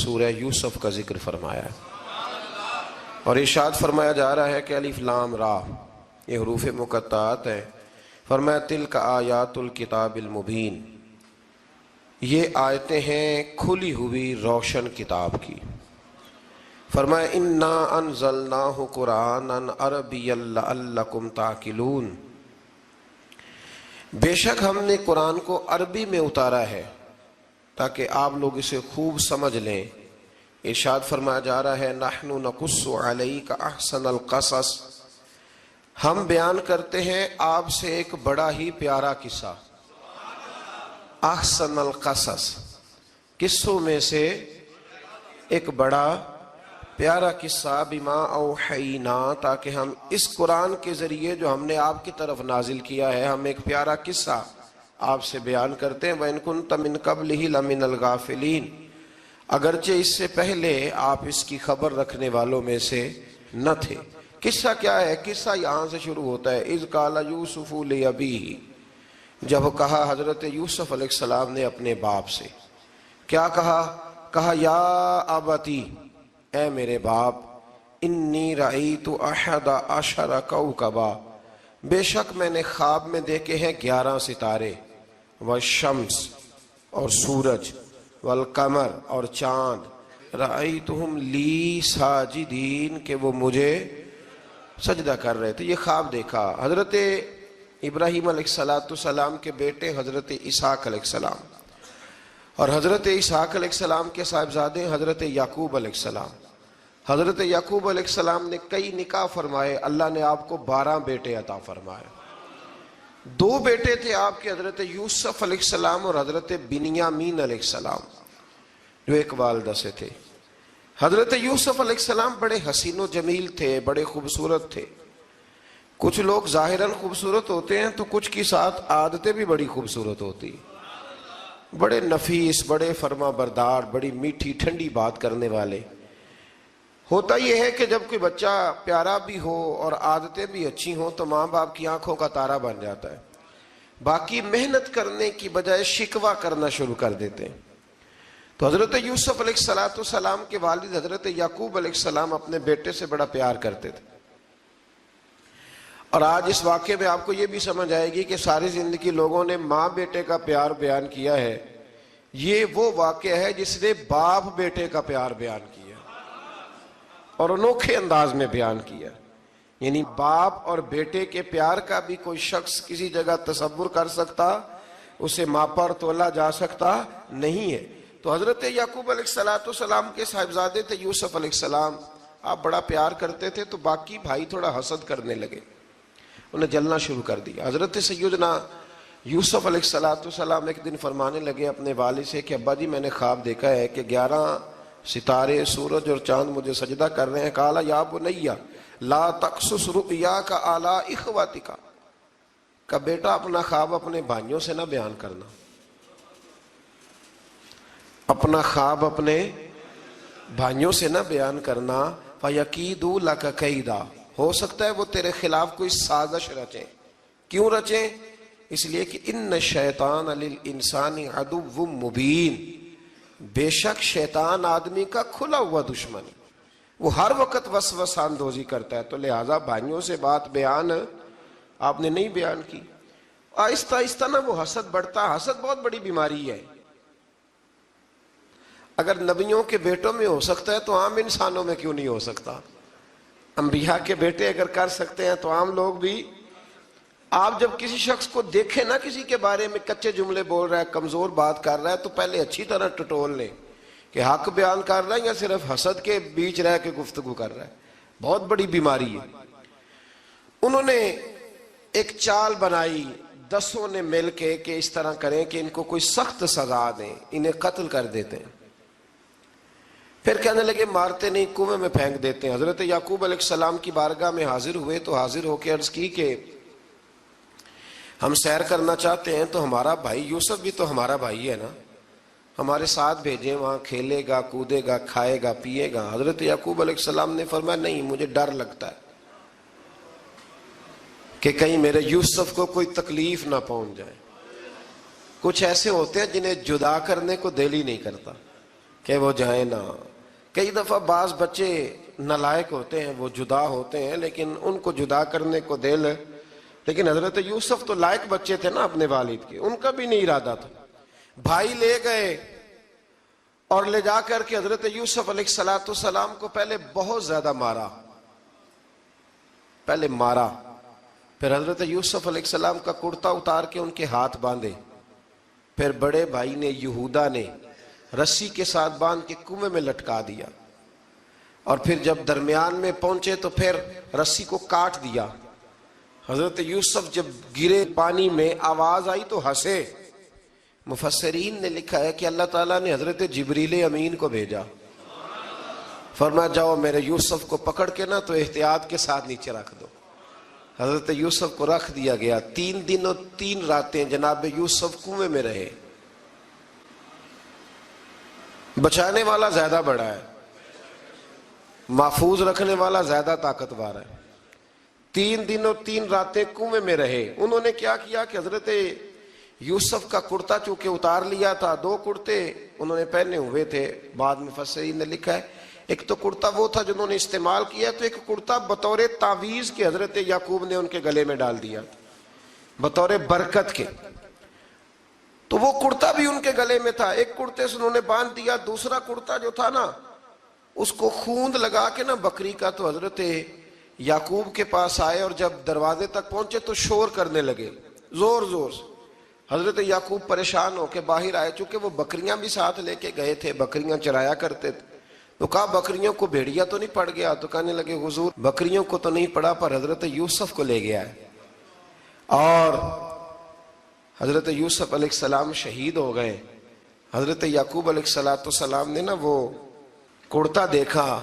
سورہ یوسف کا ذکر فرمایا ہے، اور ارشاد فرمایا جا رہا ہے کہ الف لام را یہ حروف مقطعات ہیں۔ فرمایا تلک آیات الکتاب المبین، یہ آیتیں ہیں کھلی ہوئی روشن کتاب کی۔ فرمایا انا انزلناہ قرآنا عربیا لعلکم تعقلون، بے شک ہم نے قرآن کو عربی میں اتارا ہے تاکہ آپ لوگ اسے خوب سمجھ لیں۔ ارشاد فرمایا جا رہا ہے نحن نقص علیک احسن القصص، ہم بیان کرتے ہیں آپ سے ایک بڑا ہی پیارا قصہ۔ احسن القصص، قصوں میں سے ایک بڑا پیارا قصہ، بما اوحینا، تاکہ ہم اس قرآن کے ذریعے جو ہم نے آپ کی طرف نازل کیا ہے، ہم ایک پیارا قصہ آپ سے بیان کرتے ہیں۔ وَإِن كُنتَ مِن قَبْلِهِ لَمِنَ الْغَافِلِينَ، اگرچہ اس سے پہلے آپ اس کی خبر رکھنے والوں میں سے نہ تھے۔ قصہ کیا ہے؟ قصہ یہاں سے شروع ہوتا ہے اذ قال یوسف لأبیہ، جب کہا حضرت یوسف علیہ السلام نے اپنے باپ سے، کیا کہا یا ابتی، اے میرے باپ، انی رأیت احد عشر کوکبا، بے شک میں نے خواب میں دیکھے ہیں 11 ستارے، والشمس اور سورج، والقمر اور چاند، رأیتہم لی ساجدین، کہ وہ مجھے سجدہ کر رہے تھے۔ یہ خواب دیکھا حضرت ابراہیم علیہ السلام کے بیٹے حضرت اسحاق علیہ السلام، اور حضرت اسحاق علیہ السلام کے صاحبزادے حضرت یعقوب علیہ السلام۔ حضرت یعقوب علیہ السلام نے کئی نکاح فرمائے، اللہ نے آپ کو 12 بیٹے عطا فرمائے۔ 2 بیٹے تھے آپ کے، حضرت یوسف علیہ السلام اور حضرت بنیامین علیہ السلام، جو ایک والدہ سے تھے۔ حضرت یوسف علیہ السلام بڑے حسین و جمیل تھے، بڑے خوبصورت تھے۔ کچھ لوگ ظاہراً خوبصورت ہوتے ہیں تو کچھ کی ساتھ عادتیں بھی بڑی خوبصورت ہوتی، بڑے نفیس، بڑے فرما بردار، بڑی میٹھی ٹھنڈی بات کرنے والے۔ ہوتا یہ ہے کہ جب کوئی بچہ پیارا بھی ہو اور عادتیں بھی اچھی ہوں تو ماں باپ کی آنکھوں کا تارا بن جاتا ہے، باقی محنت کرنے کی بجائے شکوہ کرنا شروع کر دیتے ہیں۔ تو حضرت یوسف علیہ السلام کے والد حضرت یعقوب علیہ السلام اپنے بیٹے سے بڑا پیار کرتے تھے، اور آج اس واقعے میں آپ کو یہ بھی سمجھ آئے گی کہ ساری زندگی لوگوں نے ماں بیٹے کا پیار بیان کیا ہے، یہ وہ واقعہ ہے جس نے باپ بیٹے کا پیار بیان کیا اور انوکھے انداز میں بیان کیا۔ یعنی باپ اور بیٹے کے پیار کا بھی کوئی شخص کسی جگہ تصور کر سکتا، اسے ماپا اور تولا جا سکتا نہیں ہے۔ تو حضرت یعقوب علیہ السلام کے صاحبزادے تھے یوسف علیہ السلام، آپ بڑا پیار کرتے تھے، تو باقی بھائی تھوڑا حسد کرنے لگے، انہیں جلنا شروع کر دیا۔ حضرت سیدنا یوسف علیہ السلام ایک دن فرمانے لگے اپنے والد سے کہ ابا جی میں نے خواب دیکھا ہے کہ 11 ستارے، سورج اور چاند مجھے سجدہ کر رہے ہیں۔ قال یا بنی لا تقصص رؤیاک علی اخواتک، کہ بیٹا اپنا خواب اپنے بھائیوں سے نہ بیان کرنا، اپنا خواب اپنے بھائیوں سے نہ بیان کرنا، فَيَكِيدُوا لَكَ كَيْدًا، ہو سکتا ہے وہ تیرے خلاف کوئی سازش رچیں۔ کیوں رچیں؟ اس لیے کہ ان الشیطان للانسان عدو مبین، بے شک شیطان آدمی کا کھلا ہوا دشمن، وہ ہر وقت وسوسہ اندوزی کرتا ہے، تو لہٰذا بھائیوں سے بات بیان آپ نے نہیں بیان کی۔ آہستہ آہستہ نا وہ حسد بڑھتا، حسد بہت بڑی بیماری ہے۔ اگر نبیوں کے بیٹوں میں ہو سکتا ہے تو عام انسانوں میں کیوں نہیں ہو سکتا؟ انبیاء کے بیٹے اگر کر سکتے ہیں تو عام لوگ بھی۔ آپ جب کسی شخص کو دیکھیں نا کسی کے بارے میں کچے جملے بول رہا ہے، کمزور بات کر رہا ہے، تو پہلے اچھی طرح ٹٹول لیں کہ حق بیان کر رہا ہے یا صرف حسد کے بیچ رہ کے گفتگو کر رہا ہے۔ بہت بڑی بیماری ہے۔ انہوں نے ایک چال بنائی 10 نے مل کے کہ اس طرح کریں کہ ان کو کوئی سخت سزا دیں، انہیں قتل کر دیتے ہیں۔ پھر کہنے لگے مارتے نہیں، کنویں میں پھینک دیتے ہیں۔ حضرت یعقوب علیہ السلام کی بارگاہ میں حاضر ہوئے تو حاضر ہو کے عرض کی کہ ہم سیر کرنا چاہتے ہیں تو ہمارا بھائی یوسف بھی تو ہمارا بھائی ہے نا، ہمارے ساتھ بھیجیں، وہاں کھیلے گا، کودے گا، کھائے گا، پیے گا۔ حضرت یعقوب علیہ السلام نے فرمایا نہیں، مجھے ڈر لگتا ہے کہ کہیں میرے یوسف کو کوئی تکلیف نہ پہنچ جائے۔ کچھ ایسے ہوتے ہیں جنہیں جدا کرنے کو دل ہی نہیں کرتا، کہ وہ جائیں نہ. کئی دفعہ بعض بچے نالائق ہوتے ہیں، وہ جدا ہوتے ہیں، لیکن ان کو جدا کرنے کو دل. لیکن حضرت یوسف تو لائق بچے تھے نا اپنے والد کے، ان کا بھی نہیں ارادہ تھا. بھائی لے گئے اور لے جا کر کے حضرت یوسف علیہ السلام کو پہلے بہت زیادہ مارا. پھر حضرت یوسف علیہ السلام کا کرتا اتار کے ان کے ہاتھ باندھے. پھر بڑے بھائی نے یہودا نے رسی کے ساتھ باندھ کے کنویں میں لٹکا دیا. اور پھر جب درمیان میں پہنچے تو پھر رسی کو کاٹ دیا. حضرت یوسف جب گرے پانی میں آواز آئی تو ہنسے. مفسرین نے لکھا ہے کہ اللہ تعالیٰ نے حضرت جبریل امین کو بھیجا، فرمایا جاؤ میرے یوسف کو پکڑ کے نا تو احتیاط کے ساتھ نیچے رکھ دو. حضرت یوسف کو رکھ دیا گیا. 3 دن اور 3 راتیں جناب یوسف کنویں میں رہے. بچانے والا زیادہ بڑا ہے، محفوظ رکھنے والا زیادہ طاقتور ہے. 3 دن اور 3 راتیں کنویں میں رہے. انہوں نے کیا کیا کہ حضرت یوسف کا کرتا چونکہ اتار لیا تھا، 2 کرتے انہوں نے پہنے ہوئے تھے. بعد میں مفسرین نے لکھا ہے ایک تو کرتا وہ تھا جنہوں نے استعمال کیا، تو ایک کرتا بطور تعویذ کے حضرت یعقوب نے ان کے گلے میں ڈال دیا بطور برکت کے. تو وہ کرتا بھی ان کے گلے میں تھا. ایک کرتے سے انہوں نے باندھ دیا. دوسرا کرتا جو تھا نا اس کو خوند لگا کے نا بکری کا، تو حضرت یعقوب کے پاس آئے اور جب دروازے تک پہنچے تو شور کرنے لگے زور زور سے. حضرت یعقوب پریشان ہو کے باہر آئے، چونکہ وہ بکریاں بھی ساتھ لے کے گئے تھے، بکریاں چرایا کرتے تھے. تو کہا بکریوں کو بھیڑیا تو نہیں پڑ گیا؟ تو کہنے لگے حضور بکریوں کو تو نہیں پڑا، پر حضرت یوسف کو لے گیا ہے. اور حضرت یوسف علیہ السلام شہید ہو گئے. حضرت یعقوب علیہ السلام نے نا وہ کرتا دیکھا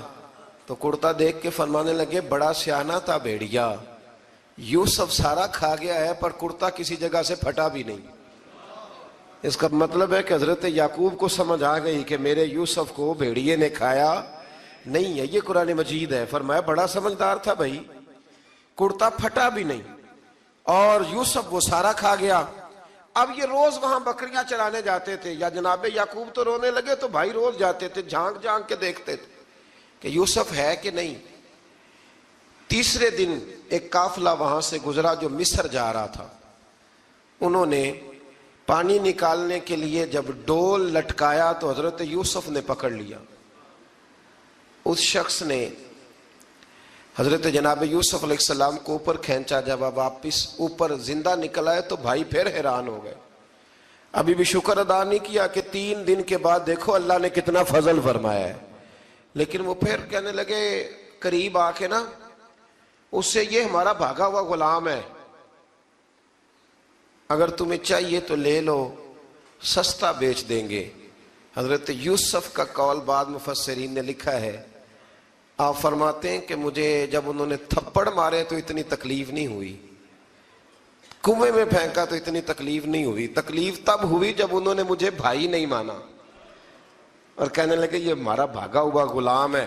تو کرتا دیکھ کے فرمانے لگے بڑا سیانہ تھا بھیڑیا، یوسف سارا کھا گیا ہے پر کرتا کسی جگہ سے پھٹا بھی نہیں. اس کا مطلب ہے کہ حضرت یعقوب کو سمجھ آ گئی کہ میرے یوسف کو بھیڑیے نے کھایا نہیں ہے. یہ قرآن مجید ہے. فرمایا بڑا سمجھدار تھا بھائی، کرتا پھٹا بھی نہیں اور یوسف وہ سارا کھا گیا. اب یہ روز وہاں بکریاں چرانے جاتے تھے. یا جناب یعقوب تو رونے لگے تو بھائی روز جاتے تھے، جھانک جھانک کے دیکھتے تھے کہ یوسف ہے کہ نہیں. تیسرے دن ایک قافلہ وہاں سے گزرا جو مصر جا رہا تھا. انہوں نے پانی نکالنے کے لیے جب ڈول لٹکایا تو حضرت یوسف نے پکڑ لیا. اس شخص نے حضرت جناب یوسف علیہ السلام کو اوپر کھینچا. جب واپس اوپر زندہ نکل آئے تو بھائی پھر حیران ہو گئے. ابھی بھی شکر ادا نہیں کیا کہ 3 دن کے بعد دیکھو اللہ نے کتنا فضل فرمایا ہے. لیکن وہ پھر کہنے لگے قریب آ کے نا اس سے یہ ہمارا بھاگا ہوا غلام ہے، اگر تمہیں چاہیے تو لے لو، سستا بیچ دیں گے. حضرت یوسف کا قول بعد مفسرین نے لکھا ہے. آپ فرماتے ہیں کہ مجھے جب انہوں نے تھپڑ مارے تو اتنی تکلیف نہیں ہوئی، کنویں میں پھینکا تو اتنی تکلیف نہیں ہوئی. تکلیف تب ہوئی جب انہوں نے مجھے بھائی نہیں مانا اور کہنے لگے یہ ہمارا بھاگا ہوا غلام ہے.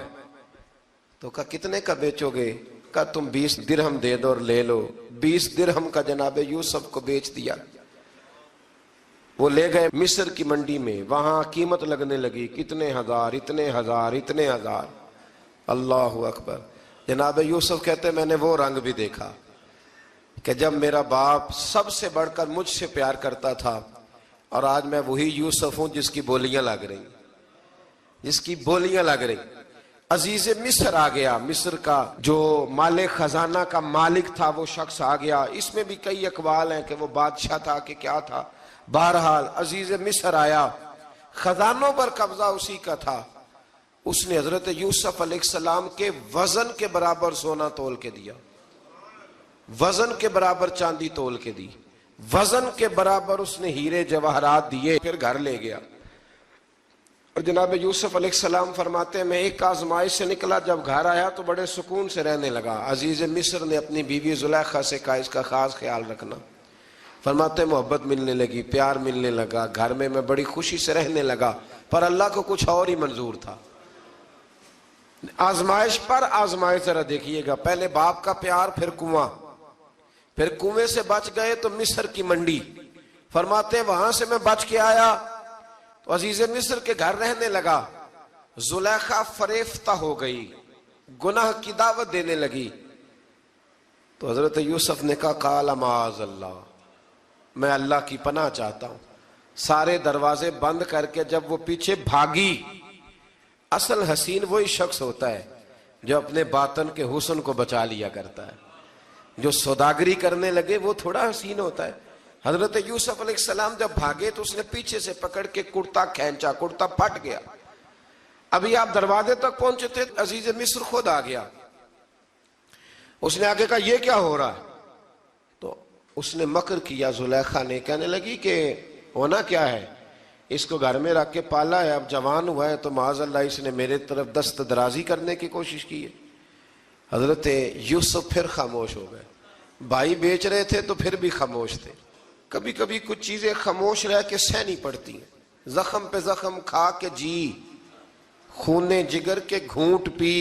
تو کہا کتنے کا بیچو گے؟ کہا تم 20 درہم دے دو اور لے لو. 20 درہم کا جناب یوسف کو بیچ دیا. وہ لے گئے مصر کی منڈی میں، وہاں قیمت لگنے لگی کتنے ہزار، اتنے ہزار، اتنے ہزار. اللہ اکبر. جناب یوسف کہتے میں نے وہ رنگ بھی دیکھا کہ جب میرا باپ سب سے بڑھ کر مجھ سے پیار کرتا تھا اور آج میں وہی یوسف ہوں جس کی بولیاں لگ رہی، جس کی بولیاں لگ رہی. عزیز مصر آ گیا. مصر کا جو مال خزانہ کا مالک تھا وہ شخص آ گیا. اس میں بھی کئی اقوال ہیں کہ وہ بادشاہ تھا کہ کیا تھا. بہرحال عزیز مصر آیا، خزانوں پر قبضہ اسی کا تھا. اس نے حضرت یوسف علیہ السلام کے وزن کے برابر سونا تول کے دیا، وزن کے برابر چاندی تول کے دی، وزن کے برابر اس نے ہیرے جواہرات دیے. پھر گھر لے گیا. اور جناب یوسف علیہ السلام فرماتے ہیں میں ایک آزمائش سے نکلا، جب گھر آیا تو بڑے سکون سے رہنے لگا. عزیز مصر نے اپنی بیوی زلیخا سے کہا اس کا خاص خیال رکھنا. فرماتے ہیں محبت ملنے لگی، پیار ملنے لگا، گھر میں بڑی خوشی سے رہنے لگا. پر اللہ کو کچھ اور ہی منظور تھا. آزمائش پر آزمائش ذرا دیکھیے گا. پہلے باپ کا پیار، پھر کنواں، پھر کنویں سے بچ گئے تو مصر کی منڈی. فرماتے ہیں وہاں سے میں بچ کے آیا تو عزیز مصر کے گھر رہنے لگا. زلیخا فریفتہ ہو گئی، گناہ کی دعوت دینے لگی. تو حضرت یوسف نے کہا قال معاذ اللہ، میں اللہ کی پناہ چاہتا ہوں. سارے دروازے بند کر کے جب وہ پیچھے بھاگی، اصل حسین وہی شخص ہوتا ہے جو اپنے باطن کے حسن کو بچا لیا کرتا ہے. جو سوداگری کرنے لگے وہ تھوڑا حسین ہوتا ہے. حضرت یوسف علیہ السلام جب بھاگے تو اس نے پیچھے سے پکڑ کے کرتا کھینچا، کرتا پھٹ گیا. ابھی آپ دروازے تک پہنچے تھے، عزیز مصر خود آ گیا. اس نے آگے کہا یہ کیا ہو رہا ہے؟ تو اس نے مکر کیا، زلیخا نے، کہنے لگی کہ ہونا کیا ہے، اس کو گھر میں رکھ کے پالا ہے، اب جوان ہوا ہے تو معاذ اللہ اس نے میرے طرف دست درازی کرنے کی کوشش کی ہے. حضرت یوسف پھر خاموش ہو گئے. بھائی بیچ رہے تھے تو پھر بھی خاموش تھے. کبھی کبھی کچھ چیزیں خاموش رہ کے سہنی پڑتی ہیں. زخم پہ زخم کھا کے جی، خون جگر کے گھونٹ پی،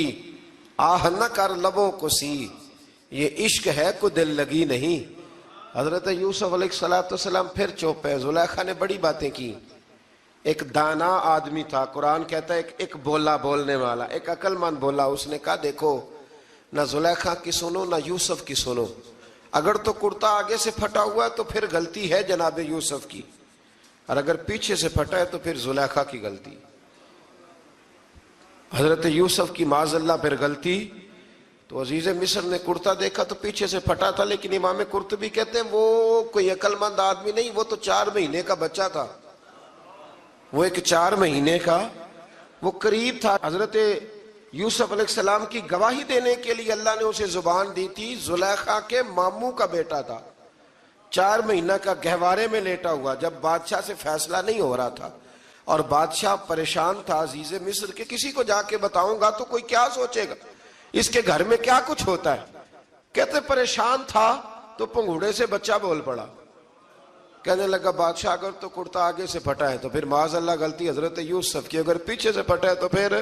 آہ نہ کر لبوں کو سی، یہ عشق ہے کو دل لگی نہیں. حضرت یوسف علیہ السلام پھر چپ ہے. زلیخا نے بڑی باتیں کی. ایک دانا آدمی تھا، قرآن کہتا ہے ایک بولا بولنے والا، ایک عقل مند بولا. اس نے کہا دیکھو، نہ زلیخا کی سنو نہ یوسف کی سنو. اگر تو کرتا آگے سے پھٹا ہوا ہے تو پھر غلطی ہے جناب یوسف کی، اور اگر پیچھے سے پھٹا ہے تو پھر زلیخا کی غلطی. حضرت یوسف کی معاذ اللہ پھر غلطی. تو عزیز مصر نے کرتا دیکھا تو پیچھے سے پھٹا تھا، لیکن امام قرطبی کہتے ہیں وہ کوئی عقل مند آدمی نہیں، وہ تو 4 مہینے کا بچہ تھا. وہ ایک 4 مہینے کا وہ قریب تھا. حضرت یوسف علیہ السلام کی گواہی دینے کے لیے اللہ نے اسے زبان دی تھی. زلیخا کے ماموں کا بیٹا تھا، 4 مہینہ کا گہوارے میں لیٹا ہوا، جب بادشاہ سے فیصلہ نہیں ہو رہا تھا اور بادشاہ پریشان تھا عزیز مصر کہ کسی کو جا کے بتاؤں گا تو کوئی کیا سوچے گا، اس کے گھر میں کیا کچھ ہوتا ہے. کہتے پریشان تھا تو پنگوڑے سے بچہ بول پڑا. کہنے لگا بادشاہ اگر تو کرتا آگے سے پھٹا ہے تو پھر معاذ اللہ غلطی حضرت یوسف کی، اگر پیچھے سے پھٹا ہے تو پھر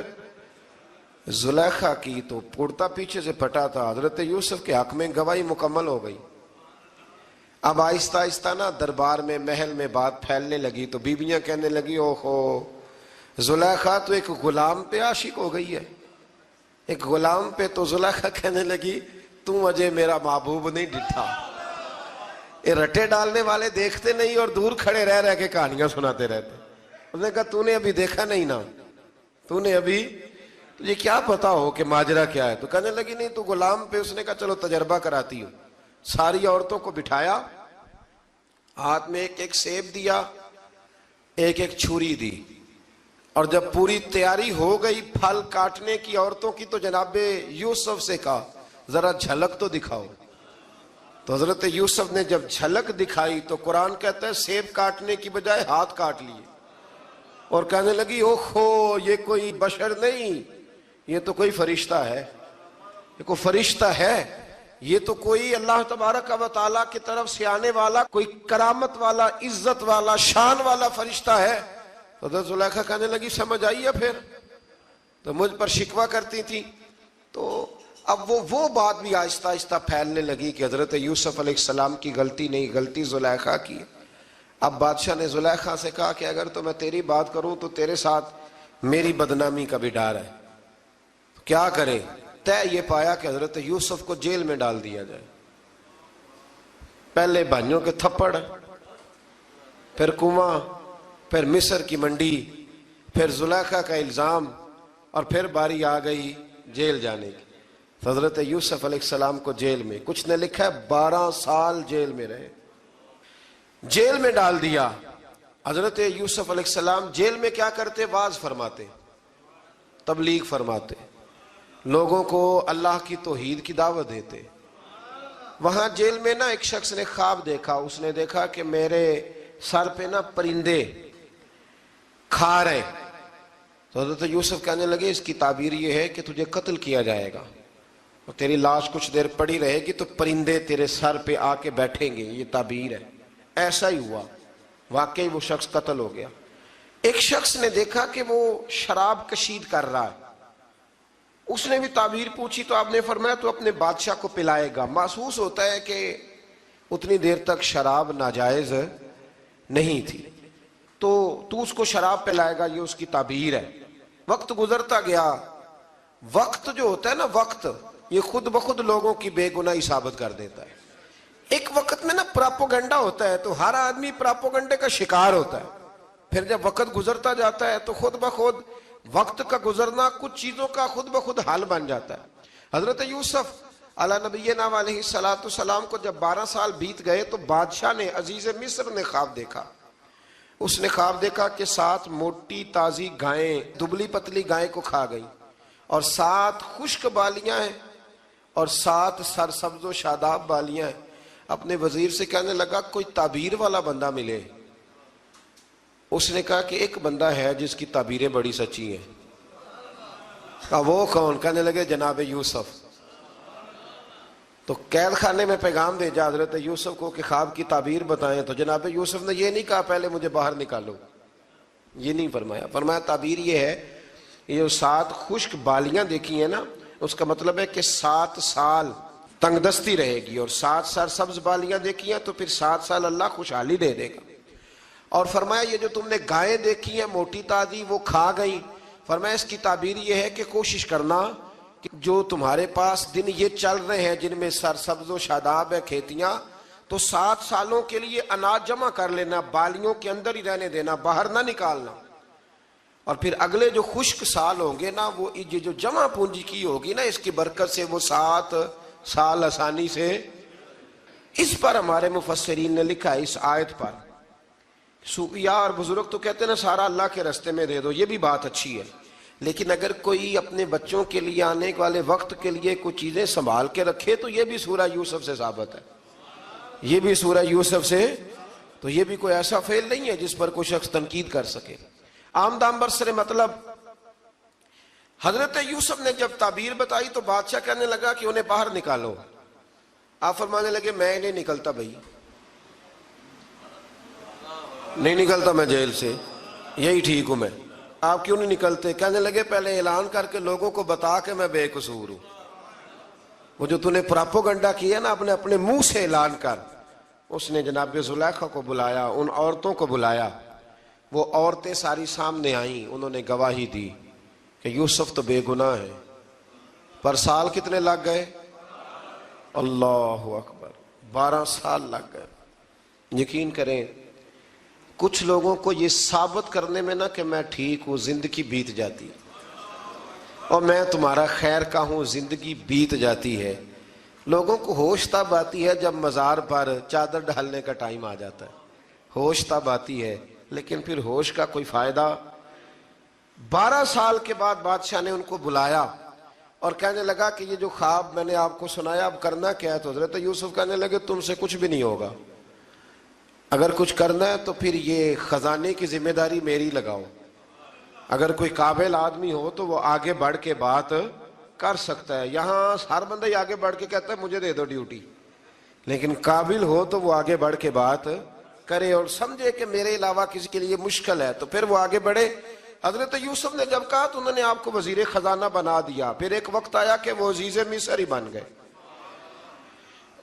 زلیخا کی. تو کرتا پیچھے سے پھٹا تھا. حضرت یوسف کے حق میں گواہی مکمل ہو گئی. اب آہستہ آہستہ نا دربار میں، محل میں بات پھیلنے لگی. تو بیویاں کہنے لگی اوہو، زلیخا تو ایک غلام پہ عاشق ہو گئی ہے، ایک غلام پہ. تو زلیخا کہنے لگی تم اجے میرا محبوب نہیں ڈٹھا. یہ رٹے ڈالنے والے دیکھتے نہیں اور دور کھڑے رہ کے کہانیاں سناتے رہتے. اس نے کہا تو نے ابھی دیکھا نہیں نا، تو نے ابھی، تجھے کیا پتا ہو کہ ماجرا کیا ہے. تو کہنے لگی نہیں تو غلام پہ. اس نے کہا چلو تجربہ کراتی ہوں. ساری عورتوں کو بٹھایا، ہاتھ میں ایک ایک سیب دیا، ایک ایک چھری دی، اور جب پوری تیاری ہو گئی پھل کاٹنے کی عورتوں کی تو جناب یوسف سے کہا ذرا جھلک تو دکھاؤ. تو حضرت یوسف نے جب جھلک دکھائی تو قرآن کہتا ہے سیب کاٹنے کی بجائے ہاتھ کاٹ لیے، اور کہنے لگی اوہو یہ کوئی بشر نہیں، یہ تو کوئی فرشتہ ہے، یہ کوئی فرشتہ ہے، یہ تو کوئی اللہ تبارک و تعالیٰ کی طرف سے آنے والا کوئی کرامت والا، عزت والا، شان والا فرشتہ ہے. حضرت زلیخا کہنے لگی سمجھ آئی ہے پھر تو مجھ پر شکوہ کرتی تھی. تو اب وہ بات بھی آہستہ آہستہ پھیلنے لگی کہ حضرت یوسف علیہ السلام کی غلطی نہیں، غلطی زلیخا کی. اب بادشاہ نے زلیخا سے کہا کہ اگر تو میں تیری بات کروں تو تیرے ساتھ میری بدنامی کا بھی ڈر ہے، کیا کرے. طے یہ پایا کہ حضرت یوسف کو جیل میں ڈال دیا جائے. پہلے بھائیوں کے تھپڑ، پھر کنواں، پھر مصر کی منڈی، پھر زلیخا کا الزام، اور پھر باری آ گئی جیل جانے کی. حضرت یوسف علیہ السلام کو جیل میں، کچھ نے لکھا ہے 12 سال جیل میں رہے، جیل میں ڈال دیا. حضرت یوسف علیہ السلام جیل میں کیا کرتے؟ واعظ فرماتے، تبلیغ فرماتے، لوگوں کو اللہ کی توحید کی دعوت دیتے. وہاں جیل میں نا ایک شخص نے خواب دیکھا. اس نے دیکھا کہ میرے سر پہ نا پرندے کھا رہے. تو حضرت یوسف کہنے لگے اس کی تعبیر یہ ہے کہ تجھے قتل کیا جائے گا اور تیری لاش کچھ دیر پڑی رہے گی تو پرندے تیرے سر پہ آ کے بیٹھیں گے، یہ تعبیر ہے. ایسا ہی ہوا، واقعی وہ شخص قتل ہو گیا. ایک شخص نے دیکھا کہ وہ شراب کشید کر رہا ہے. اس نے بھی تعبیر پوچھی تو آپ نے فرمایا تو اپنے بادشاہ کو پلائے گا. محسوس ہوتا ہے کہ اتنی دیر تک شراب ناجائز نہیں تھی، تو اس کو شراب پلائے گا، یہ اس کی تعبیر ہے. وقت گزرتا گیا. وقت جو ہوتا ہے نا، وقت یہ خود بخود لوگوں کی بے گناہی ثابت کر دیتا ہے. ایک وقت میں نا پراپوگنڈا ہوتا ہے تو ہر آدمی پراپوگنڈے کا شکار ہوتا ہے. پھر جب وقت گزرتا جاتا ہے تو خود بخود وقت کا گزرنا کچھ چیزوں کا خود بخود حال بن جاتا ہے. حضرت یوسف علی نبینا علیہ السلام کو جب 12 سال بیت گئے تو بادشاہ نے، عزیز مصر نے خواب دیکھا. اس نے خواب دیکھا کہ 7 موٹی تازی گائیں دبلی پتلی گائیں کو کھا گئی، اور 7 خشک بالیاں ہیں اور 7 سرسبز و شاداب بالیاں ہیں. اپنے وزیر سے کہنے لگا کوئی تعبیر والا بندہ ملے. اس نے کہا کہ ایک بندہ ہے جس کی تعبیریں بڑی سچی ہیں. کہا وہ کون؟ کہنے لگے جناب یوسف. تو قید خانے میں پیغام بھیجا حضرت یوسف کو کہ خواب کی تعبیر بتائیں. تو جناب یوسف نے یہ نہیں کہا پہلے مجھے باہر نکالو، یہ نہیں فرمایا. فرمایا تعبیر یہ ہے، یہ جو 7 خشک بالیاں دیکھی ہیں نا، اس کا مطلب ہے کہ 7 سال تنگ دستی رہے گی، اور 7 سرسبز بالیاں دیکھی ہیں تو پھر 7 سال اللہ خوشحالی دے دے گا. اور فرمایا یہ جو تم نے گائیں دیکھی ہیں موٹی تازی وہ کھا گئی، فرمایا اس کی تعبیر یہ ہے کہ کوشش کرنا کہ جو تمہارے پاس دن یہ چل رہے ہیں جن میں سرسبز و شاداب ہے کھیتیاں، تو 7 سالوں کے لیے اناج جمع کر لینا، بالیوں کے اندر ہی رہنے دینا، باہر نہ نکالنا. اور پھر اگلے جو خشک سال ہوں گے نا، وہ یہ جو جمع پونجی کی ہوگی نا، اس کی برکت سے وہ 7 سال آسانی سے. اس پر ہمارے مفسرین نے لکھا ہے، اس آیت پر صوفیاء اور بزرگ تو کہتے ہیں نا سارا اللہ کے راستے میں دے دو، یہ بھی بات اچھی ہے، لیکن اگر کوئی اپنے بچوں کے لیے آنے والے وقت کے لیے کوئی چیزیں سنبھال کے رکھے تو یہ بھی سورہ یوسف سے ثابت ہے. یہ بھی سورہ یوسف سے، تو یہ بھی کوئی ایسا فعل نہیں ہے جس پر کوئی شخص تنقید کر سکے. آمدام برسر مطلب حضرت یوسف نے جب تعبیر بتائی تو بادشاہ کہنے لگا کہ انہیں باہر نکالو. آپ فرمانے لگے میں نہیں نکلتا بھائی، نہیں نکلتا میں جیل سے، یہی ٹھیک ہوں میں. آپ کیوں نہیں نکلتے؟ کہنے لگے پہلے اعلان کر کے لوگوں کو بتا کہ میں بے قصور ہوں. وہ جو تو نے پراپوگنڈا کیا نا اپنے منہ سے اعلان کر. اس نے جناب زلیخا کو بلایا، ان عورتوں کو بلایا، وہ عورتیں ساری سامنے آئیں، انہوں نے گواہی دی کہ یوسف تو بے گناہ ہے. پر سال کتنے لگ گئے؟ اللہ اکبر، 12 سال لگ گئے. یقین کریں کچھ لوگوں کو یہ ثابت کرنے میں نا کہ میں ٹھیک ہوں زندگی بیت جاتی ہے، اور میں تمہارا خیر کا ہوں زندگی بیت جاتی ہے. لوگوں کو ہوش تب آتی ہے جب مزار پر چادر ڈالنے کا ٹائم آ جاتا ہے، ہوش تب آتی ہے، لیکن پھر ہوش کا کوئی فائدہ. 12 سال کے بعد بادشاہ نے ان کو بلایا اور کہنے لگا کہ یہ جو خواب میں نے آپ کو سنایا اب کرنا کیا ہے؟ تو حضرت یوسف کہنے لگے تم سے کچھ بھی نہیں ہوگا، اگر کچھ کرنا ہے تو پھر یہ خزانے کی ذمہ داری میری لگاؤ. اگر کوئی قابل آدمی ہو تو وہ آگے بڑھ کے بات کر سکتا ہے. یہاں ہر بندہ ہی آگے بڑھ کے کہتا ہے مجھے دے دو ڈیوٹی، لیکن قابل ہو تو وہ آگے بڑھ کے بات کرے اور سمجھے کہ میرے علاوہ کسی کے لیے مشکل ہے تو پھر وہ آگے بڑھے. حضرت یوسف نے جب کہا تو انہوں نے آپ کو وزیر خزانہ بنا دیا. پھر ایک وقت آیا کہ وہ عزیز مصر ہی بن گئے.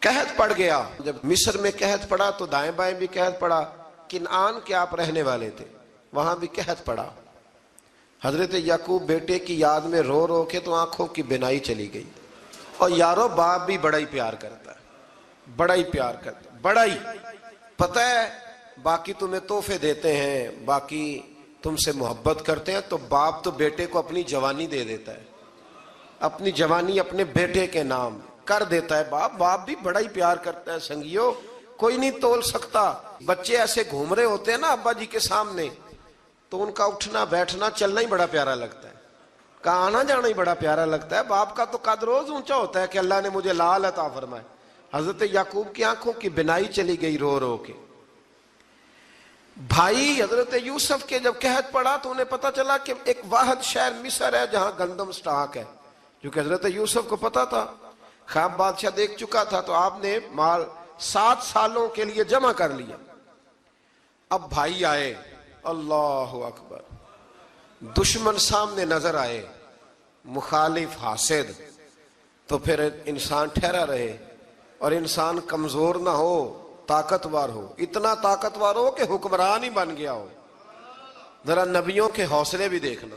قحط پڑ گیا، جب مصر میں قحط پڑا تو دائیں بائیں بھی قحط پڑا. کنعان کے آپ رہنے والے تھے، وہاں بھی قحط پڑا. حضرت یعقوب بیٹے کی یاد میں رو رو کے تو آنکھوں کی بینائی چلی گئی. اور یارو باپ بھی بڑا ہی پیار کرتا ہے، بڑا ہی پیار کرتا ہے، بڑا ہی. پتہ ہے باقی تمہیں تحفے دیتے ہیں، باقی تم سے محبت کرتے ہیں، تو باپ تو بیٹے کو اپنی جوانی دے دیتا ہے، اپنی جوانی اپنے بیٹے کے نام کر دیتا ہے. باپ بھی بڑا ہی پیار کرتا ہے. سنگیو کوئی نہیں تول سکتا. بچے ایسے گھوم رہے ہوتے ہیں نا ابا جی کے سامنے تو ان کا اٹھنا بیٹھنا چلنا ہی بڑا پیارا لگتا ہے، کا آنا جانا ہی بڑا پیارا لگتا ہے. باپ کا تو قد روز اونچا ہوتا ہے کہ اللہ نے مجھے لال عطا فرمائے. حضرت یعقوب کی آنکھوں کی بینائی چلی گئی رو رو کے. بھائی حضرت یوسف کے جب قحط پڑا تو انہیں پتا چلا کہ ایک واحد شہر مصر ہے جہاں گندم سٹاک ہے، کیونکہ حضرت یوسف کو پتا تھا، خواب بادشاہ دیکھ چکا تھا. تو آپ نے مال 7 سالوں کے لیے جمع کر لیا. اب بھائی آئے، اللہ اکبر، دشمن سامنے نظر آئے، مخالف حاسد، تو پھر انسان ٹھہرا رہے اور انسان کمزور نہ ہو، طاقتور ہو. اتنا طاقتور ہو کہ حکمران ہی بن گیا ہو. ذرا نبیوں کے حوصلے بھی دیکھنا.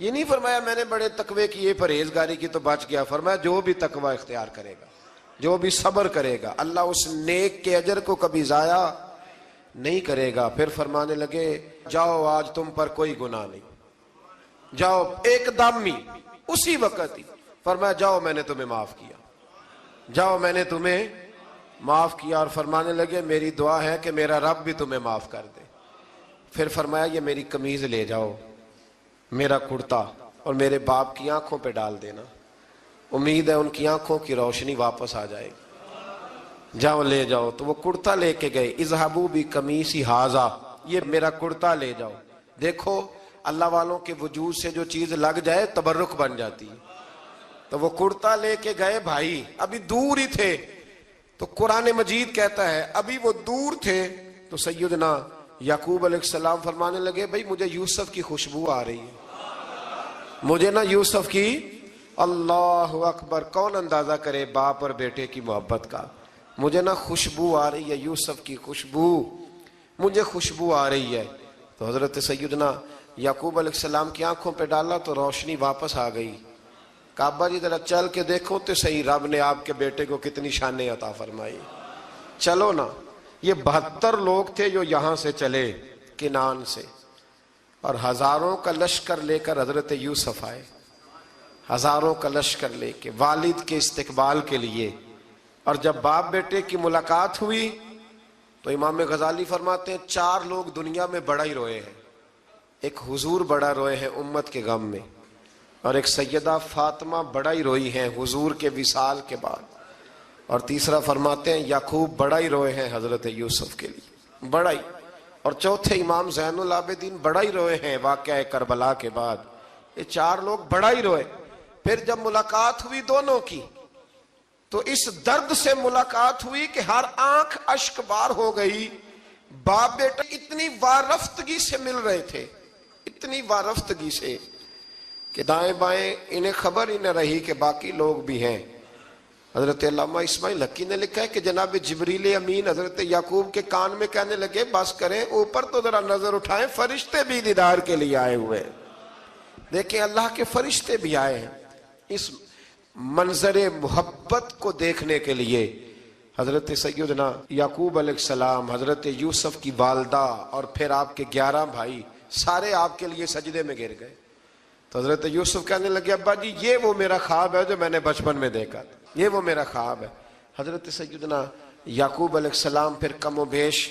یہ نہیں فرمایا میں نے بڑے تقوی کی پرہیزگاری کی تو بچ گیا، فرمایا جو بھی تقوی اختیار کرے گا، جو بھی صبر کرے گا، اللہ اس نیک کے اجر کو کبھی ضائع نہیں کرے گا۔ پھر فرمانے لگے جاؤ آج تم پر کوئی گناہ نہیں، جاؤ ایک دم ہی اسی وقت ہی فرمایا جاؤ میں نے تمہیں معاف کیا، جاؤ میں نے تمہیں معاف کیا۔ اور فرمانے لگے میری دعا ہے کہ میرا رب بھی تمہیں معاف کر دے۔ پھر فرمایا یہ میری قمیض لے جاؤ، میرا کرتا، اور میرے باپ کی آنکھوں پہ ڈال دینا، امید ہے ان کی آنکھوں کی روشنی واپس آ جائے گی، جاؤ لے جاؤ۔ تو وہ کرتا لے کے گئے، اذهبوا بقمیصی ھذا، یہ میرا کرتا لے جاؤ۔ دیکھو اللہ والوں کے وجود سے جو چیز لگ جائے تبرک بن جاتی ہے۔ تو وہ کرتا لے کے گئے بھائی، ابھی دور ہی تھے، تو قرآن مجید کہتا ہے ابھی وہ دور تھے تو سیدنا یعقوب علیہ السلام فرمانے لگے بھئی مجھے یوسف کی خوشبو آ رہی ہے، مجھے نا یوسف کی، اللہ اکبر، کون اندازہ کرے باپ اور بیٹے کی محبت کا، مجھے نا خوشبو آ رہی ہے، یوسف کی خوشبو، مجھے خوشبو آ رہی ہے۔ تو حضرت سیدنا یعقوب علیہ السلام کی آنکھوں پہ ڈالا تو روشنی واپس آ گئی۔ کعبہ جی ذرا چل کے دیکھو تو صحیح رب نے آپ کے بیٹے کو کتنی شانیں عطا فرمائی۔ چلو نا، یہ 72 لوگ تھے جو یہاں سے چلے کنعان سے، اور ہزاروں کا لشکر لے کر حضرت یوسف آئے، ہزاروں کا لشکر لے کے والد کے استقبال کے لیے۔ اور جب باپ بیٹے کی ملاقات ہوئی تو امام غزالی فرماتے ہیں 4 لوگ دنیا میں بڑا ہی روئے ہیں، ایک حضور بڑا روئے ہیں امت کے غم میں، اور ایک سیدہ فاطمہ بڑا ہی روئی ہیں حضور کے وصال کے بعد، اور تیسرا فرماتے ہیں یعقوب بڑا ہی روئے ہیں حضرت یوسف کے لیے، بڑا ہی، اور چوتھے امام زین العابدین بڑا ہی روئے ہیں واقعہ کربلا کے بعد۔ یہ 4 لوگ بڑا ہی روئے۔ پھر جب ملاقات ہوئی دونوں کی تو اس درد سے ملاقات ہوئی کہ ہر آنکھ اشک بار ہو گئی۔ باپ بیٹا اتنی وارفتگی سے مل رہے تھے، اتنی وارفتگی سے کہ دائیں بائیں انہیں خبر ہی نہ رہی کہ باقی لوگ بھی ہیں۔ حضرت علامہ اسماعیل حقی نے لکھا ہے کہ جناب جبریل امین حضرت یعقوب کے کان میں کہنے لگے بس کریں، اوپر تو ذرا نظر اٹھائیں، فرشتے بھی دیدار کے لیے آئے ہوئے ہیں۔ دیکھیں اللہ کے فرشتے بھی آئے ہیں اس منظر محبت کو دیکھنے کے لیے۔ حضرت سیدنا یعقوب علیہ السلام، حضرت یوسف کی والدہ، اور پھر آپ کے 11 بھائی سارے آپ کے لیے سجدے میں گر گئے۔ تو حضرت یوسف کہنے لگے ابا جی یہ وہ میرا خواب ہے جو میں نے بچپن میں دیکھا تھا، یہ وہ میرا خواب ہے۔ حضرت سیدنا یعقوب علیہ السلام پھر کم و بیش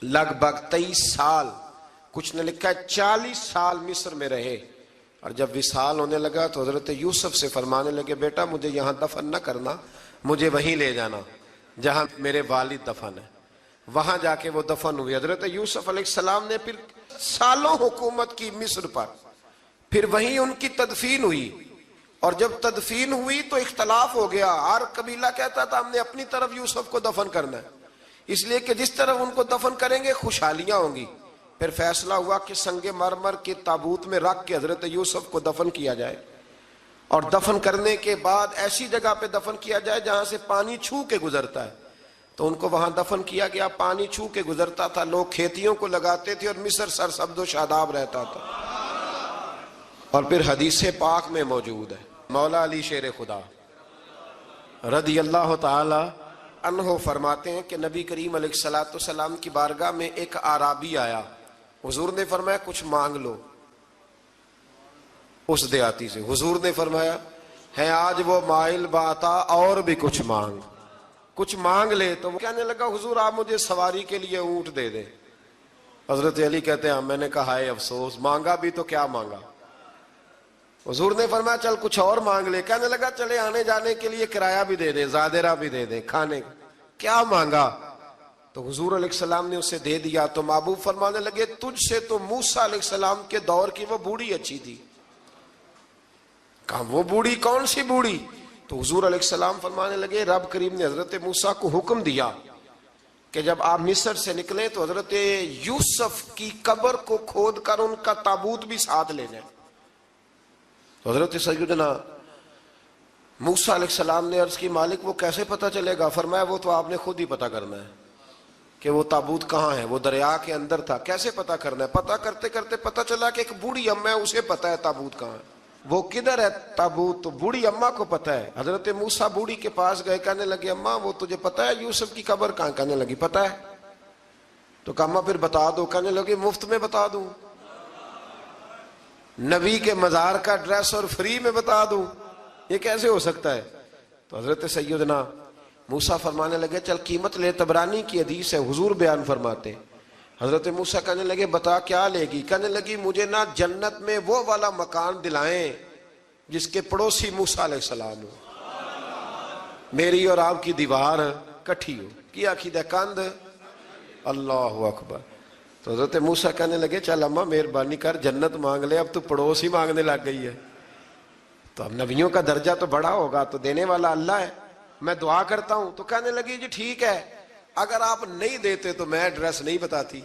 لگ بھگ 23 سال، کچھ نے لکھا ہے 40 سال مصر میں رہے، اور جب وصال ہونے لگا تو حضرت یوسف سے فرمانے لگے بیٹا مجھے یہاں دفن نہ کرنا، مجھے وہیں لے جانا جہاں میرے والد دفن ہے۔ وہاں جا کے وہ دفن ہوئے۔ حضرت یوسف علیہ السلام نے پھر سالوں حکومت کی مصر پر، پھر وہیں ان کی تدفین ہوئی، اور جب تدفین ہوئی تو اختلاف ہو گیا، ہر قبیلہ کہتا تھا ہم نے اپنی طرف یوسف کو دفن کرنا ہے، اس لیے کہ جس طرف ان کو دفن کریں گے خوشحالیاں ہوں گی۔ پھر فیصلہ ہوا کہ سنگ مرمر کے تابوت میں رکھ کے حضرت یوسف کو دفن کیا جائے، اور دفن کرنے کے بعد ایسی جگہ پہ دفن کیا جائے جہاں سے پانی چھو کے گزرتا ہے۔ تو ان کو وہاں دفن کیا گیا، پانی چھو کے گزرتا تھا، لوگ کھیتیوں کو لگاتے تھے، اور مصر سرسبز و شاداب رہتا تھا۔ اور پھر حدیث پاک میں موجود ہے، مولا علی شیر خدا رضی اللہ تعالی عنہ فرماتے ہیں کہ نبی کریم علیہ السلام کی بارگاہ میں ایک اعرابی آیا، حضور نے فرمایا کچھ مانگ لو اس دیہاتی سے۔ حضور نے فرمایا ہے آج وہ مائل باتا، اور بھی کچھ مانگ لے۔ تو وہ کہنے لگا حضور آپ مجھے سواری کے لیے اونٹ دے دیں۔ حضرت علی کہتے ہیں میں نے کہا ہے افسوس، مانگا بھی تو کیا مانگا۔ حضور نے فرمایا چل کچھ اور مانگ لے۔ کہنے لگا چلے آنے جانے کے لیے کرایہ بھی دے دیں، زادرہ بھی دے دیں، کھانے کیا مانگا؟ تو حضور علیہ السلام نے اسے دے دیا۔ تو محبوب فرمانے لگے تجھ سے تو موسیٰ علیہ السلام کے دور کی وہ بوڑھی اچھی تھی۔ کہا وہ بوڑھی کون سی بوڑھی؟ تو حضور علیہ السلام فرمانے لگے رب کریم نے حضرت موسیٰ کو حکم دیا کہ جب آپ مصر سے نکلیں تو حضرت یوسف کی قبر کو کھود کر ان کا تابوت بھی ساتھ لے جائیں۔ تو حضرت سیدنا موسیٰ علیہ السلام نے عرض کی مالک وہ کیسے پتہ چلے گا؟ فرمایا وہ تو آپ نے خود ہی پتہ کرنا ہے، کہ وہ تابوت کہاں ہے، وہ دریا کے اندر تھا. کیسے پتا کرنا ہے؟ پتا کرتے کرتے پتا چلا کہ ایک بوڑھی اماں ہے، اسے پتا ہے تابوت کہاں ہے. وہ کدھر ہے تابوت؟ تو بوڑھی اماں کو پتا ہے. حضرت موسیٰ بوڑھی کے پاس گئے، کہنے لگے اماں وہ تجھے پتا ہے یوسف کی قبر کہاں؟ کہنے لگی پتا ہے. تو کہا اماں پھر بتا دو. کہنے لگے مفت میں بتا دوں، نبی کے مزار کا ایڈریس اور فری میں بتا دوں، یہ کیسے ہو سکتا ہے؟ تو حضرت سیدنا موسیٰ فرمانے لگے چل قیمت لے. طبرانی کی حدیث ہے، حضور بیان فرماتے. حضرت موسیٰ کہنے لگے بتا کیا لے گی؟ کہنے لگی مجھے نا جنت میں وہ والا مکان دلائیں جس کے پڑوسی موسیٰ علیہ السلام ہو، میری اور آپ کی دیوار کٹھی ہو. کیا عقیدہ کند؟ اللہ اکبر. تو حضرت موسیٰ کہنے لگے چل اماں مہربانی کر جنت مانگ لے، اب تو پڑوس ہی مانگنے لگ گئی ہے. تو اب نبیوں کا درجہ تو بڑا ہوگا، تو دینے والا اللہ ہے، میں دعا کرتا ہوں. تو کہنے لگی جی ٹھیک ہے، اگر آپ نہیں دیتے تو میں ایڈریس نہیں بتاتی.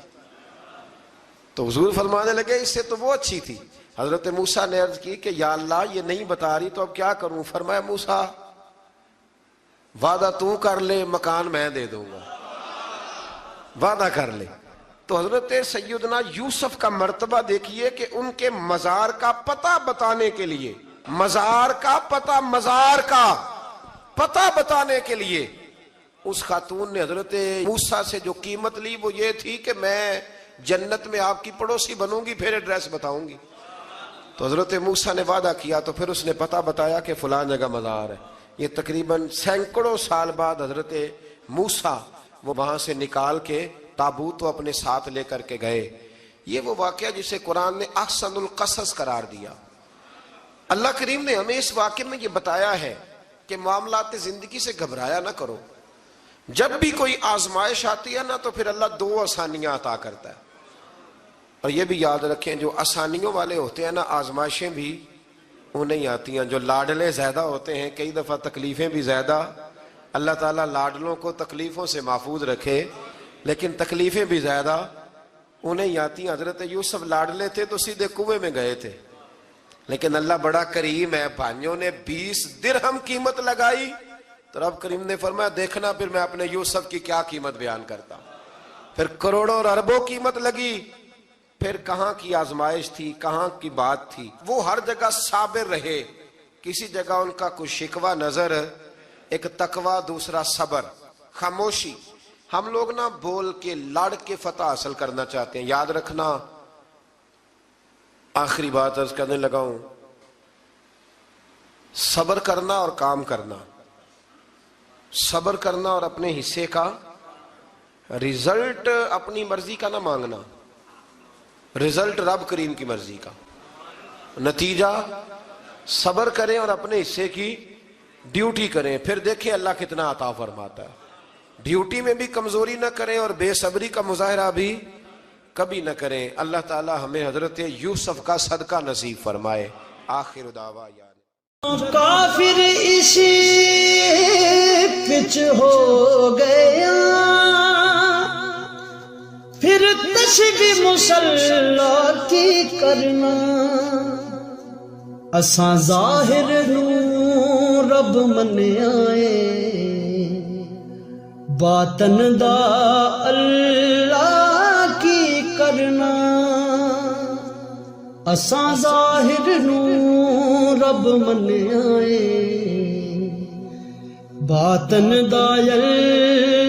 تو حضور فرمانے لگے اس سے تو وہ اچھی تھی. حضرت موسیٰ نے عرض کی کہ یا اللہ یہ نہیں بتا رہی تو اب کیا کروں؟ فرمایا موسیٰ وعدہ تو کر لے، مکان میں دے دوں گا، وعدہ کر لے. تو حضرت سیدنا یوسف کا مرتبہ دیکھیے کہ ان کے مزار کا پتہ بتانے کے لیے، مزار کا پتہ بتانے کے لیے اس خاتون نے حضرت موسیٰ سے جو قیمت لی وہ یہ تھی کہ میں جنت میں آپ کی پڑوسی بنوں گی، پھر ایڈریس بتاؤں گی. تو حضرت موسیٰ نے وعدہ کیا، تو پھر اس نے پتہ بتایا کہ فلاں جگہ مزار ہے. یہ تقریباً سینکڑوں سال بعد حضرت موسیٰ وہ وہاں سے نکال کے تابوت کو اپنے ساتھ لے کر کے گئے. یہ وہ واقعہ جسے قرآن نے احسن القصص قرار دیا. اللہ کریم نے ہمیں اس واقعے میں یہ بتایا ہے کہ معاملات زندگی سے گھبرایا نہ کرو. جب بھی کوئی آزمائش آتی ہے نا تو پھر اللہ دو آسانیاں عطا کرتا ہے. اور یہ بھی یاد رکھیں جو آسانیوں والے ہوتے ہیں نا آزمائشیں بھی انہیں آتی ہیں. جو لاڈلے زیادہ ہوتے ہیں کئی دفعہ تکلیفیں بھی زیادہ. اللہ تعالیٰ لاڈلوں کو تکلیفوں سے محفوظ رکھے، لیکن تکلیفیں بھی زیادہ انہیں آتی ہیں. حضرت یوسف لاڈلے تھے تو سیدھے کنویں میں گئے تھے، لیکن اللہ بڑا کریم ہے، بھائیوں نے 20 درہم قیمت لگائی تو رب کریم نے فرمایا دیکھنا پھر میں اپنے یوسف کی کیا قیمت بیان کرتا ہوں. پھر کروڑوں اور اربوں قیمت لگی. پھر کہاں کی آزمائش تھی، کہاں کی بات تھی. وہ ہر جگہ صابر رہے، کسی جگہ ان کا کوئی شکوہ نظر. ایک تقوی، دوسرا صبر، خاموشی. ہم لوگ نا بول کے لڑ کے فتح حاصل کرنا چاہتے ہیں. یاد رکھنا، آخری بات عرض کرنے لگا ہوں، صبر کرنا اور کام کرنا، صبر کرنا اور اپنے حصے کا رزلٹ اپنی مرضی کا نہ مانگنا، رزلٹ رب کریم کی مرضی کا. نتیجہ صبر کریں اور اپنے حصے کی ڈیوٹی کریں، پھر دیکھیں اللہ کتنا عطا فرماتا ہے. ڈیوٹی میں بھی کمزوری نہ کریں اور بے صبری کا مظاہرہ بھی کبھی نہ کریں. اللہ تعالی ہمیں حضرت یوسف کا صدقہ نصیب فرمائے. آخر دعوانا کافر اسی پچ ہو گیا، پھر تشبیہ مسلح کی کرنا. اساں ظاہر نوں رب منیائے، باطن دا اللہ کی کرنا. اساں ظاہر نوں رب منیائے، باطن دا اللہ